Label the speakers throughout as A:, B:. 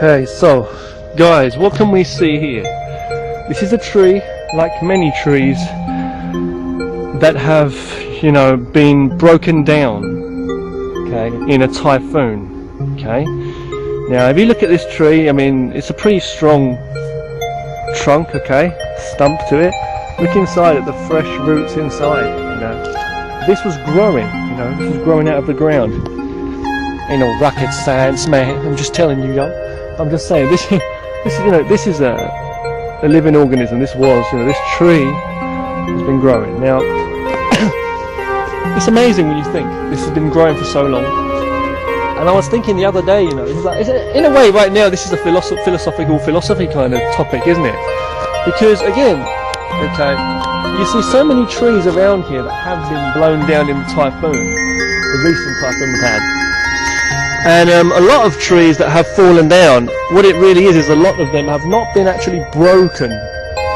A: Okay, so guys, what can we see here? This is a tree, like many trees that have, you know, been broken down, okay, in a typhoon. Okay, now if you look at this tree, I mean, it's a pretty strong trunk, okay, stump to it. Look inside at the fresh roots inside, you know. This was growing, you know, this was growing out of the ground. Ain't no rocket science, man. I'm just telling you, young. I'm just saying, this is a living organism. This was, you know, this tree has been growing. Now, it's amazing when you think this has been growing for so long. And I was thinking the other day, you know, in a way, right now, this is a philosophy kind of topic, isn't it? Because again, okay, you see so many trees around here that have been blown down in the typhoon, the recent typhoon we've had. And a lot of trees that have fallen down, what it really is a lot of them have not been actually broken.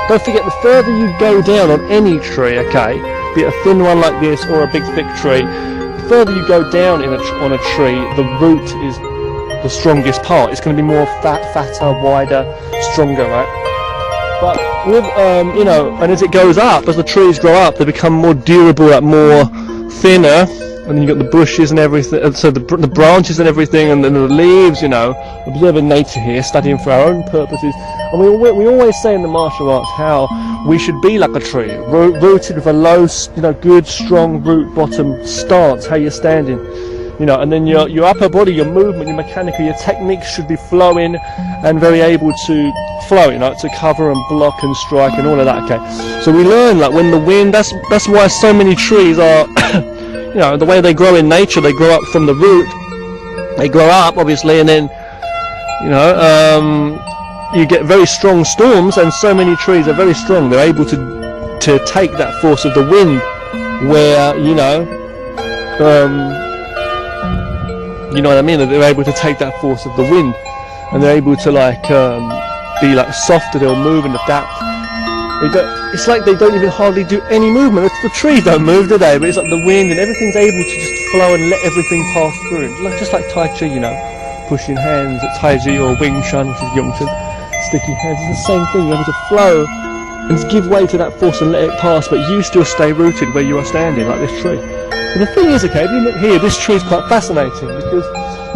A: Don't forget, the further you go down on any tree, okay, be it a thin one like this or a big thick tree, the further you go down on a tree, the root is the strongest part. It's going to be more fatter, wider, stronger, right? But with, you know, and as it goes up, as the trees grow up, they become more durable, like more thinner. And then you've got the bushes and everything, so the branches and everything, and then the leaves, you know, observing nature here, studying for our own purposes. And we always say in the martial arts how we should be like a tree, rooted with a low, you know, good, strong root bottom stance, how you're standing, you know, and then your upper body, your movement, your mechanical, your techniques should be flowing and very able to flow, you know, to cover and block and strike and all of that, okay. So we learn, like, when the wind, that's why so many trees are... You know, the way they grow in nature, they grow up from the root. They grow up, obviously, and then, you know, you get very strong storms, and so many trees are very strong. They're able to take that force of the wind, where, you know what I mean? They're able to take that force of the wind, and they're able to, like, be like softer. They'll move and adapt. It's like they don't even hardly do any movement. The trees don't move, do they? But it's like the wind and everything's able to just flow and let everything pass through. Just like Tai Chi, you know, pushing hands at Tai Chi, or Wing Chun, which is Yongchen, sticky hands. It's the same thing. You're able to flow and give way to that force and let it pass, but you still stay rooted where you are standing, like this tree. But the thing is, okay, if you look here, this tree is quite fascinating, because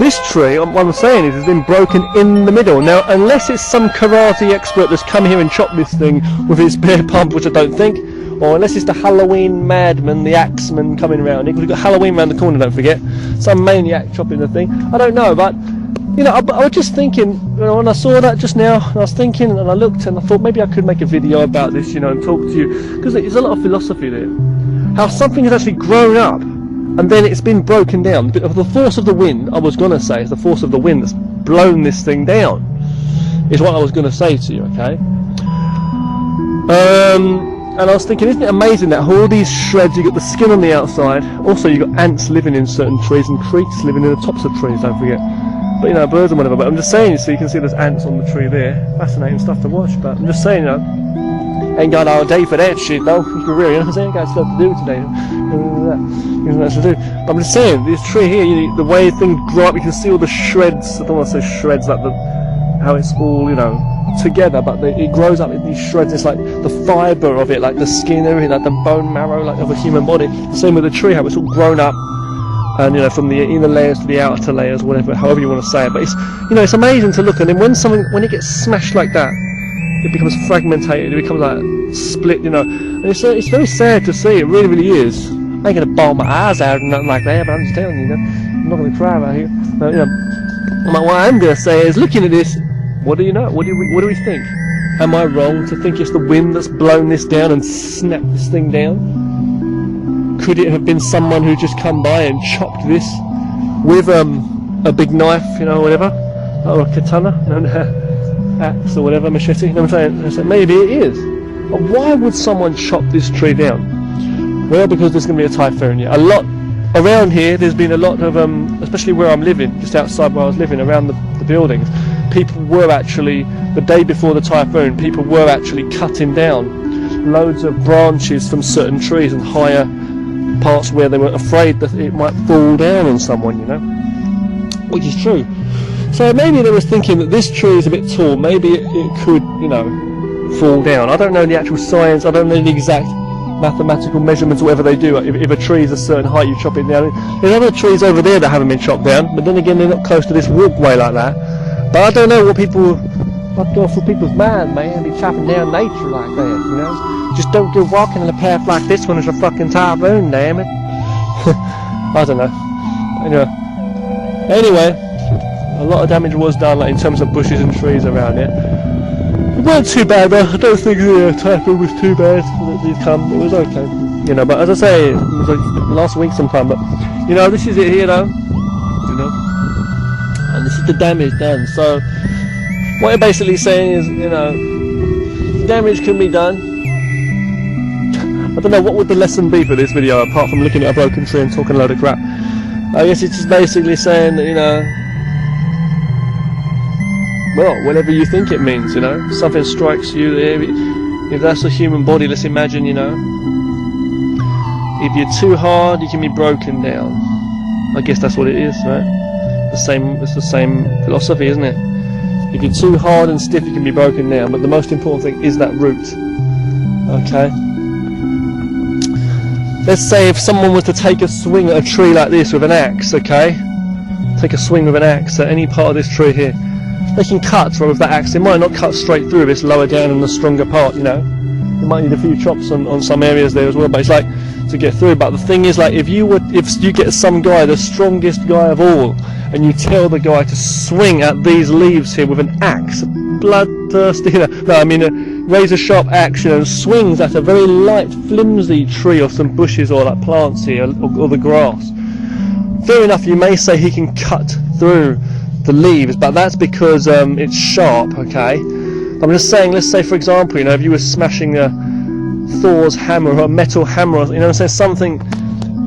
A: this tree, what I'm saying is, has been broken in the middle. Now, unless it's some karate expert that's come here and chopped this thing with his bear pump, which I don't think, or unless it's the Halloween madman, the axeman coming around here, because we've got Halloween around the corner, don't forget, some maniac chopping the thing. I don't know, but, you know, I was just thinking, you know, when I saw that just now, and I was thinking, and I looked, and I thought maybe I could make a video about this, you know, and talk to you, because there's a lot of philosophy there. How something has actually grown up, and then it's been broken down. The force of the wind, I was going to say, is the force of the wind that's blown this thing down, is what I was going to say to you, okay? And I was thinking, isn't it amazing that all these shreds, you've got the skin on the outside, also you've got ants living in certain trees, and creatures living in the tops of trees, don't forget. But, you know, birds and whatever, but I'm just saying, so you can see there's ants on the tree there. Fascinating stuff to watch, but I'm just saying, you know, ain't got all day for that shit, though. For real, you know what I'm saying? Got stuff to do today. But I'm just saying, this tree here, the way things grow up, you can see all the shreds. I don't want to say shreds, like how it's all, you know, together, but it grows up in these shreds. It's like the fibre of it, like the skin, everything, like the bone marrow, like of a human body. Same with the tree, how it's all grown up, and, you know, from the inner layers to the outer layers, whatever, however you want to say it. But it's, you know, it's amazing to look at. And then when it gets smashed like that, it becomes fragmented, it becomes like split, you know, and it's very sad to see. It really, really is. I ain't gonna bawl my eyes out or nothing like that, but I'm just telling you, you know, I'm not gonna cry right here. But, you know, what I'm gonna say is, looking at this, what do you know? What do we think? Am I wrong to think it's the wind that's blown this down and snapped this thing down? Could it have been someone who just come by and chopped this with a big knife, you know, whatever, or a katana? Axe or whatever, machete, you know what I'm saying? Maybe it is. But why would someone chop this tree down? Well, because there's going to be a typhoon. Yeah, a lot around here. There's been a lot of, especially where I'm living, just outside where I was living, around the buildings. People were actually, the day before the typhoon, people were actually cutting down loads of branches from certain trees and higher parts where they were afraid that it might fall down on someone, you know, which is true. So maybe they was thinking that this tree is a bit tall, maybe it could, you know, fall down. I don't know the actual science, I don't know the exact mathematical measurements, whatever they do. If a tree is a certain height, you chop it down. There's other trees over there that haven't been chopped down, but then again, they're not close to this walkway like that. But I don't know what go through people's mind, man, be chopping down nature like that, you know? Just don't go walking in a path like this when there's a fucking typhoon, damn it. I don't know. Anyway, a lot of damage was done, like in terms of bushes and trees around it. It weren't too bad though. I don't think the typhoon was too bad that did come. It was okay, you know. But as I say, it was like last week sometime. But you know, this is it here though, you know, and this is the damage done. So what you're basically saying is, you know, damage can be done. I don't know what would the lesson be for this video apart from looking at a broken tree and talking a load of crap. I guess it's just basically saying that, you know, well, whatever you think it means, you know, something strikes you there. If that's a human body, let's imagine, you know, if you're too hard, you can be broken down. I guess that's what it is, right? It's the same philosophy, isn't it? If you're too hard and stiff, you can be broken down. But the most important thing is that root. Okay. Let's say if someone was to take a swing at a tree like this with an axe, okay? Take a swing with an axe at any part of this tree here. They can cut through with that axe. They might not cut straight through if it's lower down in the stronger part, you know. You might need a few chops on some areas there as well, but it's like to get through. But the thing is, like, if you get some guy, the strongest guy of all, and you tell the guy to swing at these leaves here with an axe, bloodthirsty, no, I mean a razor sharp axe, and swings at a very light, flimsy tree or some bushes or like plants here or the grass. Fair enough, you may say he can cut through the leaves, but that's because it's sharp, okay? I'm just saying, let's say for example, you know, if you were smashing a Thor's hammer or a metal hammer, you know what I'm saying,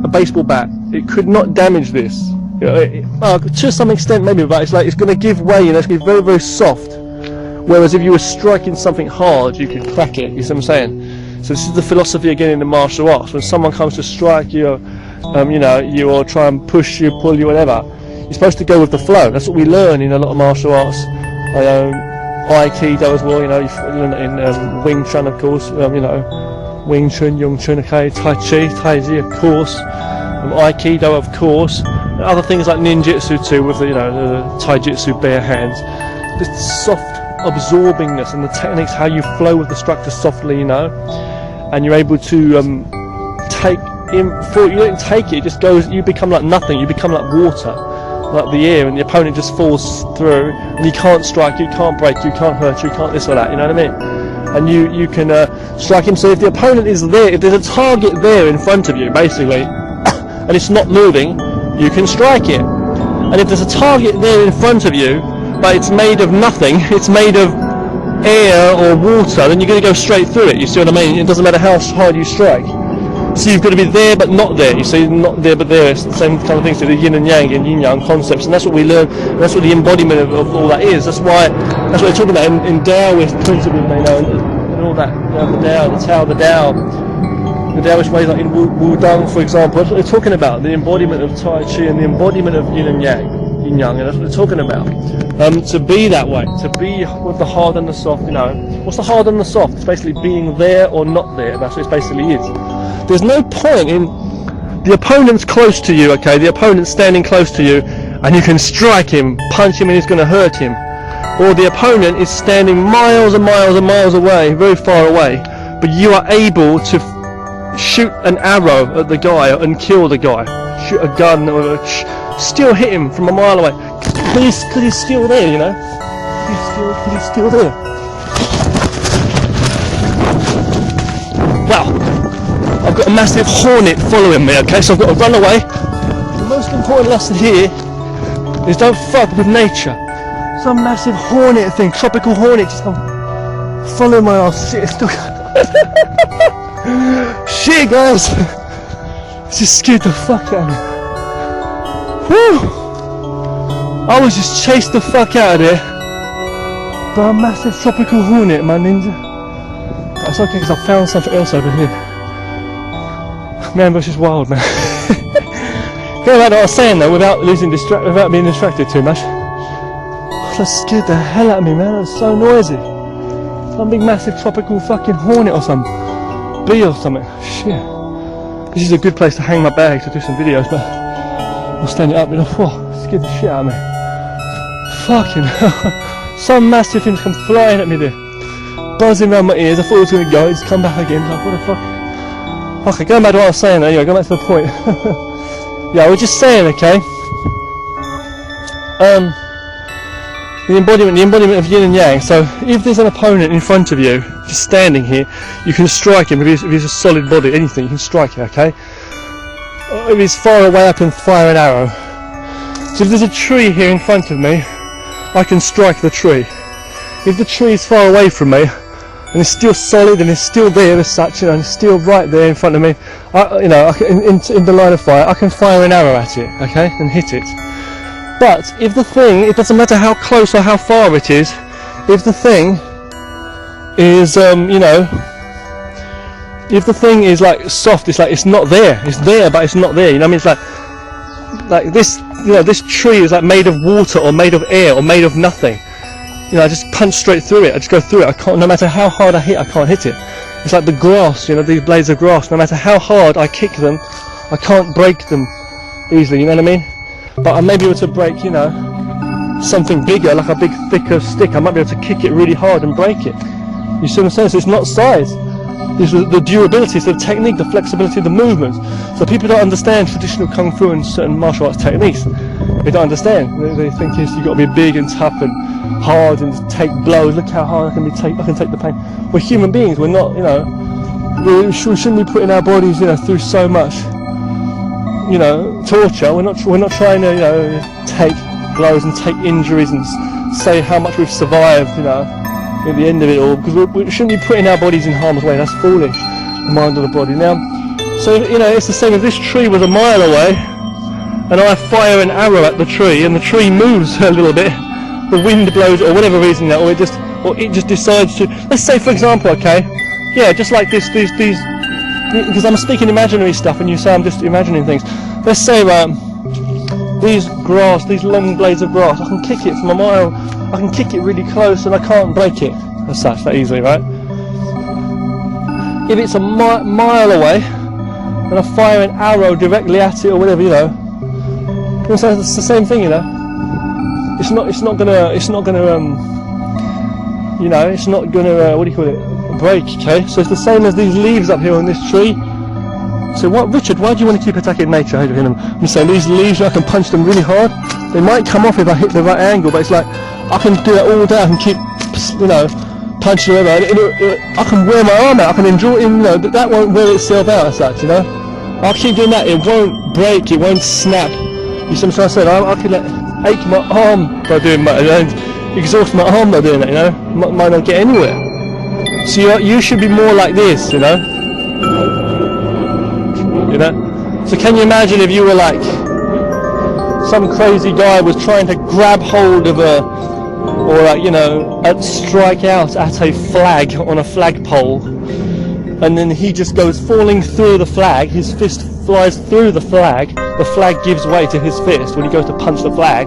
A: a baseball bat, it could not damage this. You know, to some extent maybe, but it's like it's going to give way, you know, it's going to be very, very soft. Whereas if you were striking something hard, you could crack it, you see what I'm saying? So this is the philosophy again in the martial arts. When someone comes to strike you, you know, you or try and push you, pull you, whatever, you're supposed to go with the flow. That's what we learn in a lot of martial arts. Aikido as well, you know, you learn it in Wing Chun, of course, you know, Wing Chun, Yung Chun, okay, Tai Chi, of course, Aikido, of course, and other things like ninjutsu too, with the, you know, the Taijutsu bare hands. The soft absorbingness and the techniques, how you flow with the structure softly, you know, and you're able to take in. You don't take it; it just goes. You become like nothing. You become like water, like the air, and the opponent just falls through, and you can't strike, you can't break, you can't hurt, you can't this or that. You know what I mean? And you can strike him. So if the opponent is there, if there's a target there in front of you, basically, and it's not moving, you can strike it. And if there's a target there in front of you, but it's made of nothing, it's made of air or water, then you're going to go straight through it. You see what I mean? It doesn't matter how hard you strike. So you've got to be there but not there. You see, not there but there. It's the same kind of thing. So the yin and yang and yin yang concepts, and that's what we learn. And that's what the embodiment of all that is. That's what we're talking about in Taoist principles, you know, and all that. You know, the Tao, the Tao, the Tao. The Taoist ways, like in Wudang, for example, that's what they're talking about. The embodiment of Tai Chi and the embodiment of yin and yang. Yin yang, and that's what they're talking about. To be that way, to be with the hard and the soft, you know. What's the hard and the soft? It's basically being there or not there. That's what it basically is. There's no point in the opponent's close to you, okay? The opponent's standing close to you, and you can strike him, punch him, and it's going to hurt him. Or the opponent is standing miles and miles and miles away, very far away, but you are able to shoot an arrow at the guy and kill the guy. Shoot a gun or still hit him from a mile away. Because he's still there, you know. He's still there. Well, I've got a massive hornet following me, okay, so I've got to run away. The most important lesson here is don't fuck with nature. Some massive hornet thing, tropical hornet, just come follow my ass. Shit, it's still shit, guys. It just scared the fuck out of me. Whew. I was just chased the fuck out of there by a massive tropical hornet, my ninja. That's okay, because I found something else over here. Man, this is wild, man. Going back to what I was saying though, without being distracted too much. That scared the hell out of me, man. It was so noisy. Some big massive tropical fucking hornet or some bee or something. Shit. This is a good place to hang my bag to do some videos, but I'll stand it up, you know. Whoa, scared the shit out of me. Fucking hell. Some massive things come flying at me there. Buzzing around my ears. I thought it was going to go. It's come back again. Like, what the fuck? Okay, going back to what I was saying anyway, going back to the point. Yeah, I was just saying, okay. The embodiment of yin and yang. So if there's an opponent in front of you, just standing here, you can strike him. If he's a solid body, anything, you can strike him, okay? If he's far away, I can fire an arrow. So if there's a tree here in front of me, I can strike the tree. If the tree is far away from me, and it's still solid and it's still there as such, you know, and it's still right there in front of me, in the line of fire, I can fire an arrow at it, okay, and hit it. But if the thing, it doesn't matter how close or how far it is, if the thing is, if the thing is like soft, it's like it's not there. It's there, but it's not there. You know what I mean? It's like this, you know, this tree is like made of water or made of air or made of nothing. You know, I just punch straight through it. I just go through it. I can't, no matter how hard I hit, I can't hit it. It's like the grass, you know, these blades of grass. No matter how hard I kick them, I can't break them easily. You know what I mean? But I may be able to break, you know, something bigger, like a big, thicker stick. I might be able to kick it really hard and break it. You see what I'm saying? So it's not size. It's the durability, it's the technique, the flexibility, the movements. So people don't understand traditional kung fu and certain martial arts techniques. They don't understand. They think you've got to be big and tough and hard and take blows. Look how hard I can take the pain. We're human beings. We're not, you know, we shouldn't be putting our bodies, you know, through so much, you know, torture. We're not trying to, you know, take blows and take injuries and say how much we've survived, you know, at the end of it all, because we shouldn't be putting our bodies in harm's way. That's foolish, the mind of the body. Now, so, you know, it's the same if this tree was a mile away and I fire an arrow at the tree and the tree moves a little bit, the wind blows or whatever reason that, or it just decides to, let's say for example, okay, yeah, just like these, because I'm speaking imaginary stuff and you say I'm just imagining things. Let's say these long blades of grass, I can kick it from a mile, I can kick it really close and I can't break it as such that easily, right? If it's a mile away and I fire an arrow directly at it or whatever, you know, it's the same thing, you know. It's not gonna you know, it's not gonna what do you call it, break, okay? So it's the same as these leaves up here on this tree. So what, Richard, why do you want to keep attacking nature? I'm saying these leaves, I can punch them really hard. They might come off if I hit the right angle, but it's like I can do that all day. I can keep, you know, punching whatever. I can wear my arm out. I can enjoy it. You know, that won't wear itself out as such. You know, I'll keep doing that. It won't break. It won't snap. You see what I said? I can ache my arm by doing that, and exhaust my arm by doing that. You know, might not get anywhere. So you should be more like this. You know. You know? So can you imagine if you were like some crazy guy was trying to grab hold of or like, you know, strike out at a flag on a flagpole, and then he just goes falling through the flag, his fist flies through the flag gives way to his fist when he goes to punch the flag,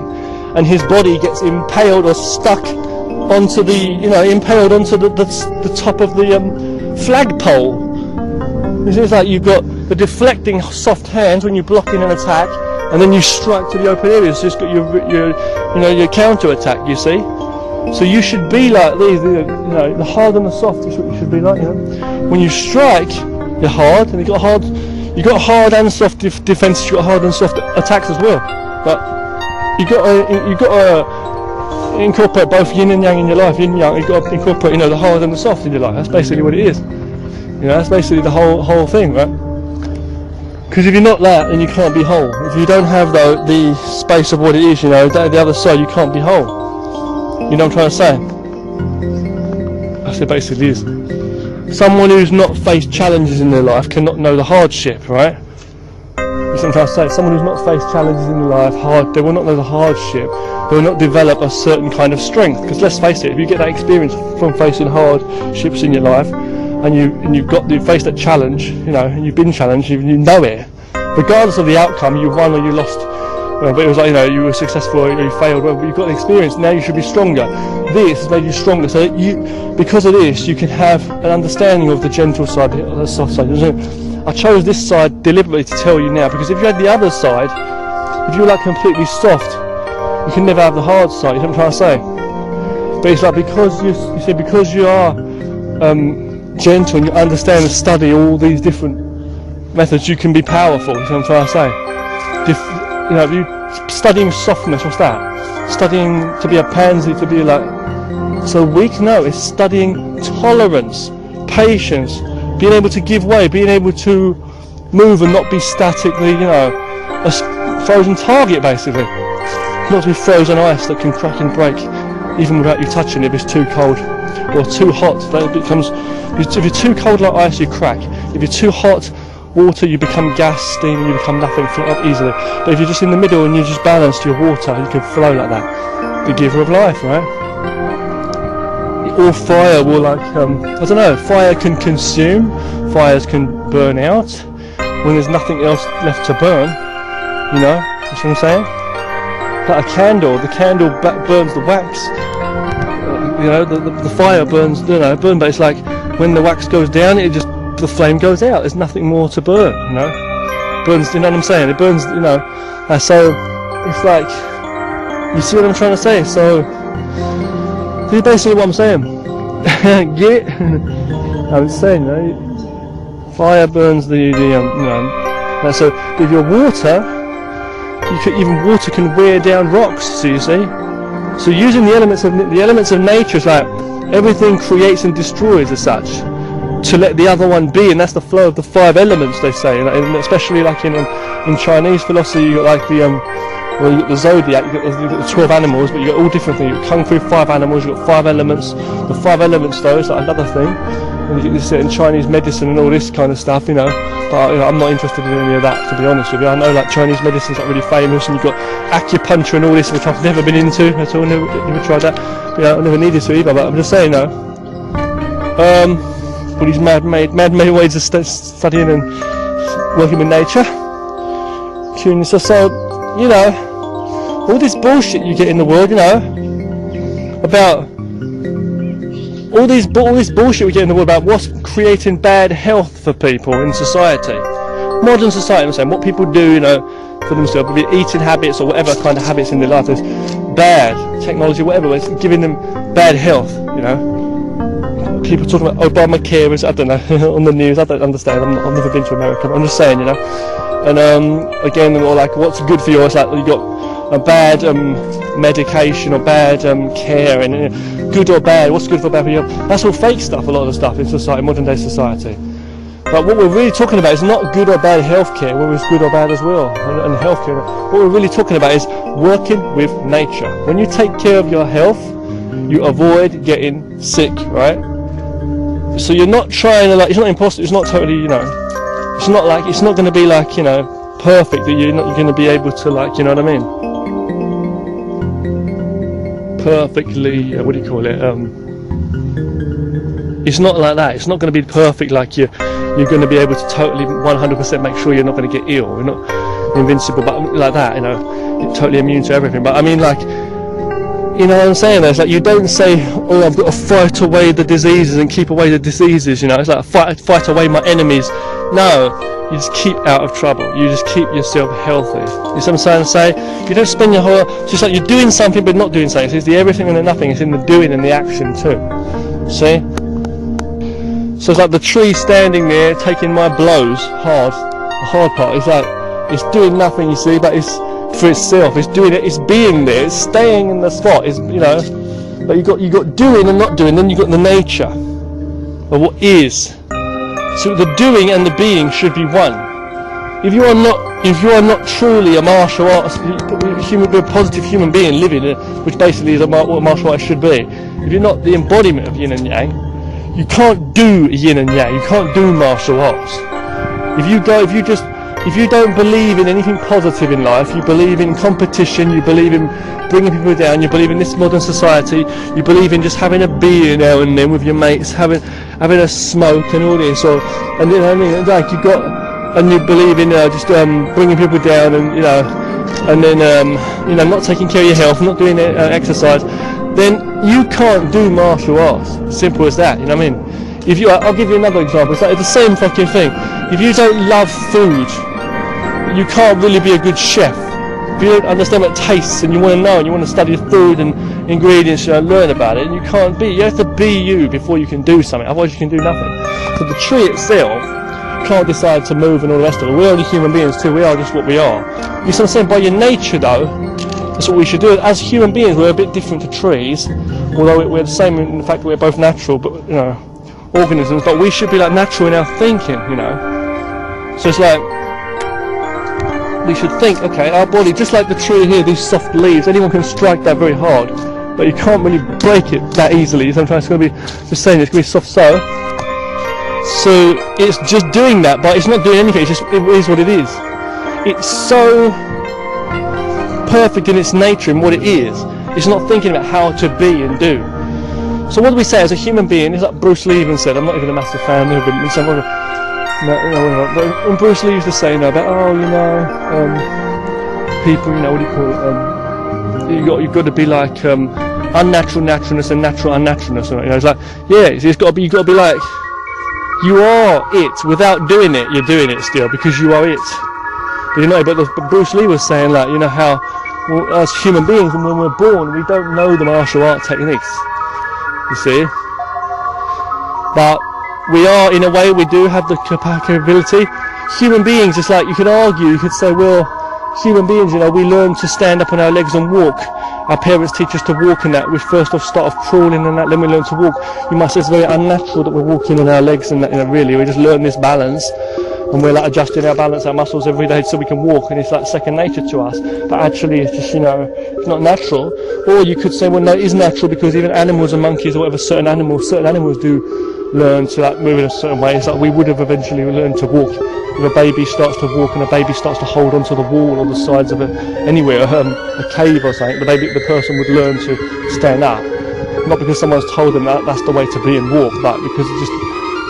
A: and his body gets impaled or stuck onto the, you know, impaled onto the top of the flagpole. It's like you've got the deflecting soft hands when you're blocking an attack, and then you strike to the open area. So it's got your counter attack. You see, so you should be like these. You know, the hard and the soft is what you should be like. You know, when you strike, you're hard, and you got hard and soft defenses. You got hard and soft attacks as well. But you got to incorporate both yin and yang in your life. Yin and yang. You got to incorporate, you know, the hard and the soft in your life. That's basically what it is. You know, that's basically the whole thing, right? Because if you're not that, then you can't be whole. If you don't have the space of what it is, you know, the other side, you can't be whole. You know what I'm trying to say? That's it basically is. Someone who's not faced challenges in their life cannot know the hardship, right? That's what I'm trying to say. Someone who's not faced challenges in their life, they will not know the hardship. They will not develop a certain kind of strength. Because let's face it, if you get that experience from facing hardships in your life, and you faced that challenge, you know, and you've been challenged, you know it. Regardless of the outcome, you won or you lost, But it was like, you know, you were successful or you failed, well, but you've got the experience, now you should be stronger. This has made you stronger, so that you, because of this, you can have an understanding of the gentle side, the soft side. I chose this side deliberately to tell you now, because if you had the other side, if you were like completely soft, you can never have the hard side, you know what I'm trying to say? But it's like, because you see, because you are gentle and you understand and study all these different methods, you can be powerful, you know what I'm trying to say? You know, you studying softness, what's that? Studying to be a pansy, to be like so weak? No, it's studying tolerance, patience, being able to give way, being able to move and not be statically, you know, a frozen target basically. Not to be frozen ice that can crack and break even without you touching it if it's too cold or too hot. That becomes, if you're too cold like ice, you crack. If you're too hot water, you become gas, steam, you become nothing, float up easily. But if you're just in the middle and you're just balanced, your water, you can flow like that. The giver of life, right? Or fire will like, I don't know, fire can consume, fires can burn out when there's nothing else left to burn, you know, that's what I'm saying? Like a candle, the candle burns the wax, you know, the fire burns, you know, but it's like when the wax goes down, it just, the flame goes out, there's nothing more to burn, you know, burns, you know what I'm saying, it burns, you know, so it's like, you see what I'm trying to say, so this is basically what I'm saying, get it? I'm saying, you know, fire burns the you know, so with your water, even water can wear down rocks, so you see, so using the elements of nature is like, everything creates and destroys as such, to let the other one be, and that's the flow of the 5 elements, they say, and especially like in Chinese philosophy, you got like the well, you got the zodiac, you got the 12 animals, but you got all different things. You got kung fu, 5 animals, you got 5 elements. The 5 elements though is like another thing, and you get this in Chinese medicine and all this kind of stuff, you know, but you know, I'm not interested in any of that, to be honest with you. I know like Chinese medicine's like really famous, and you've got acupuncture and all this, which I've never been into at all, never tried that, but, you know, I never needed to either, but I'm just saying, you know, all these man-made ways of studying and working with nature. So, you know, all this bullshit you get in the world, you know, about all this bullshit we get in the world about what's creating bad health for people in society, modern society. I'm saying what people do, you know, for themselves, be it eating habits or whatever kind of habits in their life is bad. Technology, whatever, it's giving them bad health, you know. People talking about Obamacare, I don't know, on the news, I don't understand, I've never been to America, but I'm just saying, you know, and again, or like, what's good for you, it's like, you got a bad medication or bad care, and good or bad, what's good for bad for you, that's all fake stuff, a lot of the stuff in society, modern day society. But what we're really talking about is not good or bad healthcare, whether it's good or bad as well, and healthcare. What we're really talking about is working with nature. When you take care of your health, you avoid getting sick, right? So you're not trying to, like, it's not impossible, it's not totally, you know, it's not like, it's not going to be like, you know, perfect, that you're going to be able to, like, you know what I mean? Perfectly, what do you call it? It's not like that. It's not going to be perfect, like you're going to be able to totally 100% make sure you're not going to get ill. You're not invincible, but like that, you know, you're totally immune to everything. But I mean, like, you know what I'm saying? It's like, you don't say, oh, I've got to fight away the diseases and keep away the diseases, you know, it's like fight away my enemies. No, you just keep out of trouble. You just keep yourself healthy. You see what I'm trying to say? You don't spend your whole, just like you're doing something but not doing something. It's the everything and the nothing. It's in the doing and the action too. See? So it's like the tree standing there taking my blows hard. The hard part is like, it's doing nothing, you see, but it's for itself, it's doing it, it's being there, it's staying in the spot, it's, you know, but you got doing and not doing, then you got the nature of what is. So the doing and the being should be one. If you are not truly a martial artist, a positive human being living, which basically is what a martial artist should be, if you're not the embodiment of yin and yang, you can't do yin and yang, you can't do martial arts. If you don't believe in anything positive in life, you believe in competition, you believe in bringing people down, you believe in this modern society, you believe in just having a beer now and then with your mates, having a smoke and all this, and you know what I mean, like you believe in just bringing people down and, you know, and then you know, not taking care of your health, not doing exercise, then you can't do martial arts. Simple as that. You know what I mean? If you, I'll give you another example. It's like the same fucking thing. If you don't love food, you can't really be a good chef. If you don't understand what tastes and you want to know and you want to study food and ingredients and learn about it, and you can't be. You have to be you before you can do something. Otherwise, you can do nothing. So the tree itself can't decide to move and all the rest of it. We're only human beings too. We are just what we are. You see what I'm saying? By your nature, though, that's what we should do. As human beings, we're a bit different to trees, although we're the same in the fact that we're both natural, but you know, organisms. But we should be like natural in our thinking, you know. So it's like we should think, okay, our body, just like the tree here, these soft leaves. Anyone can strike that very hard, but you can't really break it that easily. Sometimes it's going to be just saying it's going to be soft. So it's just doing that, but it's not doing anything. It is what it is. It's so perfect in its nature and what it is. It's not thinking about how to be and do. So what do we say as a human being? It's like Bruce Lee even said. I'm not even a massive fan of him. And Bruce Lee used to say, you know, about people, you know, what do you call it? You've got to be like unnatural naturalness and natural unnaturalness. You know, it's like, yeah, you've got to be like. You are it. Without doing it, you're doing it still, because you are it. You know, but Bruce Lee was saying, like, you know, how as human beings, when we're born, we don't know the martial art techniques. You see? But we are, in a way, we do have the capability. Human beings, it's like, you could argue, you could say, well, human beings, you know, we learn to stand up on our legs and walk. Our parents teach us to walk in that. We first off start off crawling and that, then we learn to walk. You might say it's very unnatural that we're walking on our legs and that, you know, really. We just learn this balance, and we're like adjusting our balance, our muscles every day so we can walk, and it's like second nature to us. But actually it's just, you know, it's not natural. Or you could say, well, no, it is natural, because even animals and monkeys or whatever, certain animals do learn to like move in a certain way. It's like we would have eventually learned to walk. If a baby starts to walk and a baby starts to hold onto the wall or the sides of anywhere, a cave or something, the person would learn to stand up. Not because someone's told them that that's the way to be and walk, but because it's just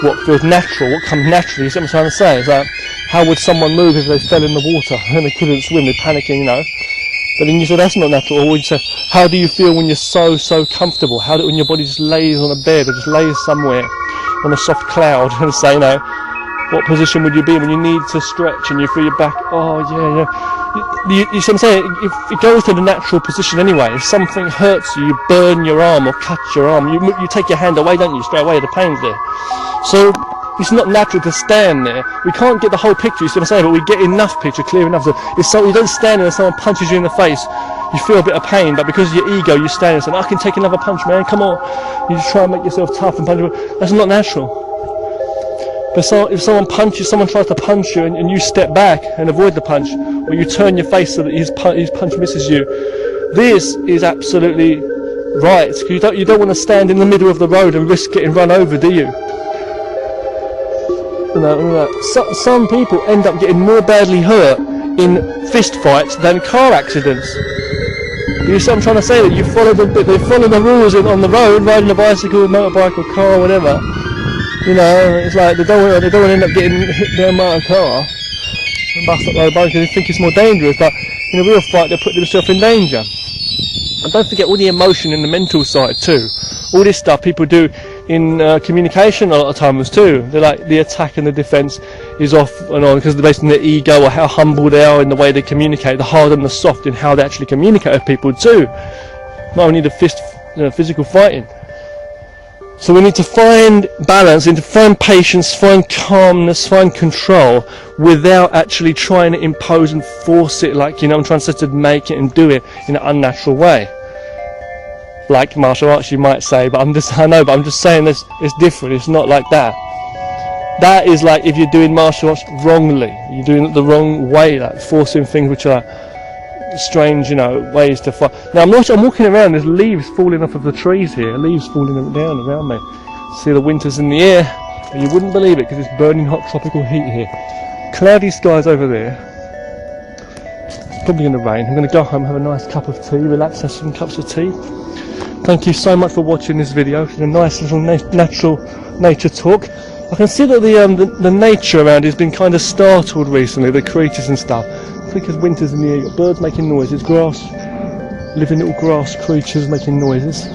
A: what feels natural, what comes naturally. You see what I'm trying to say? It's like, how would someone move if they fell in the water and they couldn't swim? They're panicking, you know. But then you say that's not natural. Or you say, how do you feel when you're so comfortable? When your body just lays on a bed or just lays somewhere on a soft cloud, and say, you know, what position would you be when you need to stretch and you feel your back? Oh yeah. You see what I'm saying? If it goes to the natural position anyway. If something hurts you, you burn your arm or cut your arm, you take your hand away, don't you? Straight away, the pain's there. So it's not natural to stand there. We can't get the whole picture, you see what I'm saying? But we get enough picture, clear enough. So if you don't stand there and someone punches you in the face, you feel a bit of pain, but because of your ego, you stand there and say, I can take another punch, man, come on. You just try and make yourself tough and punch. That's not natural. But if someone tries to punch you and you step back and avoid the punch, or you turn your face so that his punch misses you, this is absolutely right. Because you don't want to stand in the middle of the road and risk getting run over, do you? You know, some people end up getting more badly hurt in fist fights than car accidents. You see what I'm trying to say? That they follow the rules on the road, riding a bicycle, motorbike, or car, or whatever. You know, it's like they don't want to end up getting hit down by a car and bust up their bike because they think it's more dangerous. But in a real fight, they put themselves in danger. And don't forget all the emotion and the mental side too. All this stuff people do in communication a lot of times too. They're like, the attack and the defence is off and on because they're based on their ego or how humble they are in the way they communicate, the hard and the soft in how they actually communicate with people too. Not only the physical fighting. So we need to find balance, need to find patience, find calmness, find control without actually trying to impose and force it, like, you know, I'm trying to make it and do it in an unnatural way. Like martial arts, you might say, but I'm just saying this, it's different, it's not like that. That is like if you're doing martial arts wrongly, you're doing it the wrong way, like forcing things which are strange, you know, ways to fight. Now I'm walking around, there's leaves falling off of the trees here, leaves falling down around me. See the winter's in the air, and you wouldn't believe it because it's burning hot tropical heat here. Cloudy skies over there. It's probably going to rain. I'm going to go home, have a nice cup of tea, relax, have some cups of tea. Thank you so much for watching this video. It's a nice little natural nature talk. I can see that the nature around has been kind of startled recently, the creatures and stuff. because winter's in the air. You've got birds making noises, grass, living little grass creatures making noises.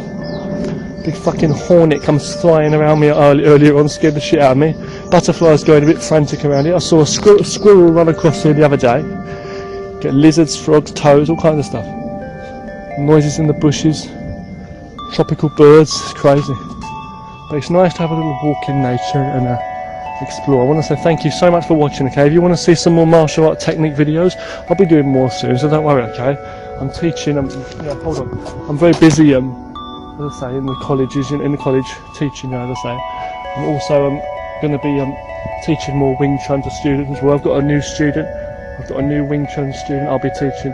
A: Big fucking hornet comes flying around me earlier on, scared the shit out of me. Butterflies going a bit frantic around here. I saw a squirrel run across here the other day. Get lizards, frogs, toads, all kinds of stuff. Noises in the bushes, tropical birds, it's crazy. But it's nice to have a little walk in nature and explore. I want to say thank you so much for watching, okay? If you want to see some more martial art technique videos, I'll be doing more soon, so don't worry, okay? I'm teaching, hold on. I'm very busy, as I say, in the colleges, in the college teaching, as I say. I'm also going to be teaching more Wing Chun to students as well. I've got a new student. I've got a new Wing Chun student I'll be teaching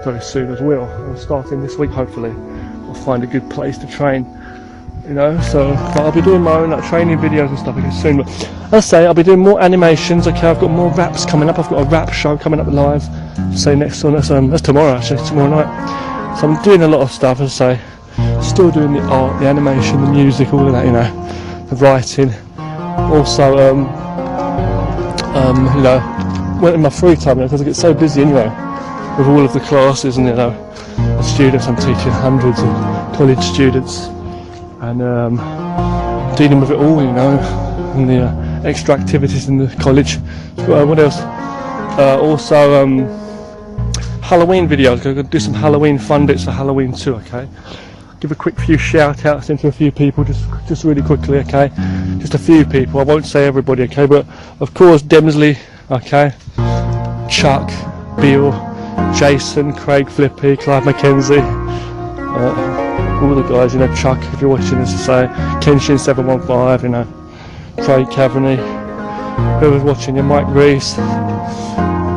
A: very soon as well. I'm starting this week, hopefully. I'll find a good place to train, you know, so but I'll be doing my own training videos and stuff again soon. But as I say, I'll be doing more animations, okay? I've got more raps coming up. I've got a rap show coming up live, say that's tomorrow, actually, tomorrow night. So I'm doing a lot of stuff, as I say. Still doing the art, the animation, the music, all of that, you know, the writing. Also, you know, went in my free time, because I get so busy anyway with all of the classes and, you know, the students. I'm teaching hundreds of college students and dealing with it all, you know, and the extra activities in the college. What else? Also, Halloween videos. I'm going to do some Halloween fun bits for Halloween too, okay? Give a quick few shout outs into a few people, just really quickly, okay? Just a few people, I won't say everybody, okay? But of course, Demsley, okay? Chuck, Bill, Jason, Craig Flippy, Clive McKenzie, all the guys, you know, Chuck, if you're watching this, to say, Kenshin715, you know, Craig Kavanagh, whoever's watching you, Mike Reese,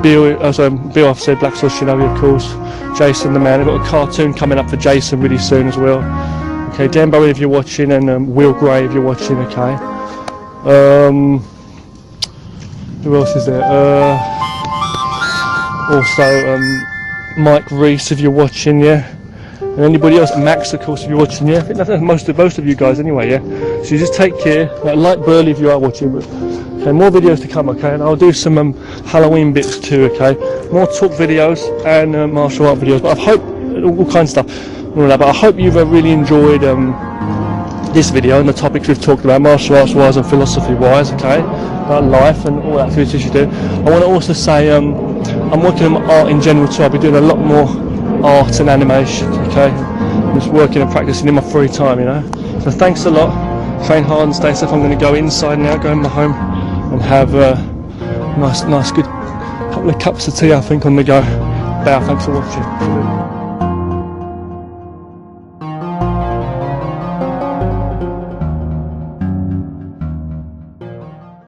A: Bill, I've said Black Sauce Shinobi, of course, Jason the man. I've got a cartoon coming up for Jason really soon as well. Okay, Dan Bowie if you're watching, and Will Gray if you're watching, okay. Who else is there? Also, Mike Reese if you're watching, yeah. And anybody else, Max of course if you're watching, yeah. I think that's most of you guys anyway, yeah. So you just take care, like Burley if you are watching, but okay, more videos to come, okay, and I'll do some Halloween bits too, okay, more talk videos and martial art videos, but I hope, all kinds of stuff, but I hope you've really enjoyed this video and the topics we've talked about, martial arts wise and philosophy wise, okay, about life and all the activities you do. I want to also say, I'm working on art in general too. I'll be doing a lot more art and animation, okay, I'm just working and practicing in my free time, you know, so thanks a lot, train hard and stay safe. I'm going to go inside now, go in my home and have a nice good couple of cups of tea, I think, on the go. Bow, thanks for watching.